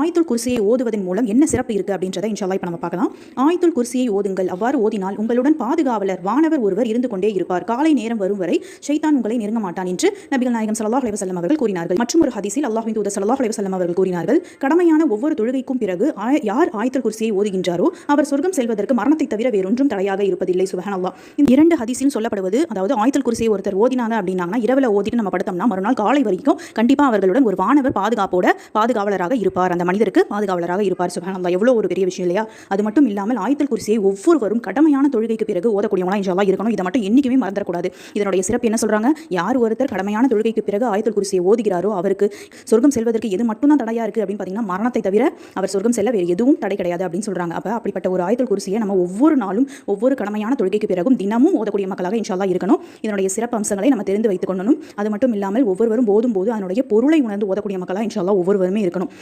ஆயத்துல் குர்சியை ஓதுவதன் மூலம் என்ன சிறப்பு இருக்குது அப்படின்றத இன்ஷா அல்லாஹ் இப்போ நம்ம பார்க்கலாம். ஆயத்துல் குர்சியை ஓதுங்கள். அவ்வாறு ஓதினால் உங்களுடன் பாதுகாவலர் வானவர் ஒருவர் இருந்து கொண்டே இருப்பார். காலை நேரம் வரும் வரை ஷைத்தான் உங்களை நெருங்க மாட்டான் என்று நபிகள் நாயகம் ஸல்லல்லாஹு அலைஹி வஸல்லம் அவர்கள் கூறினார்கள். மற்றும் ஒரு ஹதீஸில் அல்லாஹ்வின் தூதர் ஸல்லல்லாஹு அலைஹி வஸல்லம் அவர்கள் கூறினார்கள், கடமையான ஒவ்வொரு தொழுகைக்கும் பிறகு யார் ஆயத்துல் குர்சியை ஓதுகின்றாரோ அவர் சொர்க்கம் செல்வதற்கு மரணத்தை தவிர வேறொன்றும் தடையாக இருப்பதில்லை. சுப்ஹானல்லாஹ். இந்த இரண்டு ஹதீஸில் சொல்லப்படுவது, அதாவது ஆயத்துல் குர்சியை ஒருத்தர் ஓதினாங்க அப்படின்னாங்கன்னா இரவுல ஓதிட்டு நம்ம படுத்தோம்னா மறுநாள் காலை வரைக்கும் கண்டிப்பாக அவர்களுடன் ஒரு வானவர் பாதுகாவலராக இருப்பார். அந்த மனிதருக்கு பாதுகாவலராக இருப்பார். சுப்ஹானல்லாஹ். எவ்வளோ ஒரு பெரிய விஷயம் இல்லையா? அது மட்டும் இல்லாமல் ஆயத்துல் குர்சியை ஒவ்வொருவரும் கடமையான தொழுகைக்கு பிறகு ஓதக்கூடியவங்களா இன்ஷா அல்லாஹ் இருக்கணும். இதை மட்டும் என்னைக்குமே மறந்துடக்கூடாது. இதனுடைய சிறப்பு என்ன சொல்றாங்க? யார் ஒருத்தர் கடமையான தொழுகைக்கு பிறகு ஆயத்துல் குர்சியை ஓதுகிறாரோ அவருக்கு சொர்க்கம் செல்வதற்கு எது மட்டும் தான் தடையா இருக்கு அப்படின்னு பார்த்தீங்கன்னா மரணத்தை தவிர அவர் சொர்க்கம் செல்ல வேறு எதுவும் தடை கிடையாது அப்படின்னு சொல்றாங்க. அப்ப அப்படிப்பட்ட ஒரு ஆயத்துல் குர்சியை நம்ம ஒவ்வொரு நாளும் ஒவ்வொரு கடமையான தொழுகைக்கு பிறகும் தினமும் ஓதக்கூடிய மக்களாக இன்ஷா அல்லாஹ் இருக்கணும். இதனுடைய சிறப்பு அம்சங்களை நம்ம தெரிந்து வைத்துக் கொள்ளணும். அது மட்டும் இல்லாமல் ஒவ்வொருவரும் ஓதும் போது அதனுடைய பொருளை உணர்ந்து ஓதக்கூடிய மக்களாக இன்ஷா அல்லாஹ் ஒவ்வொருவருமே இருக்கணும்.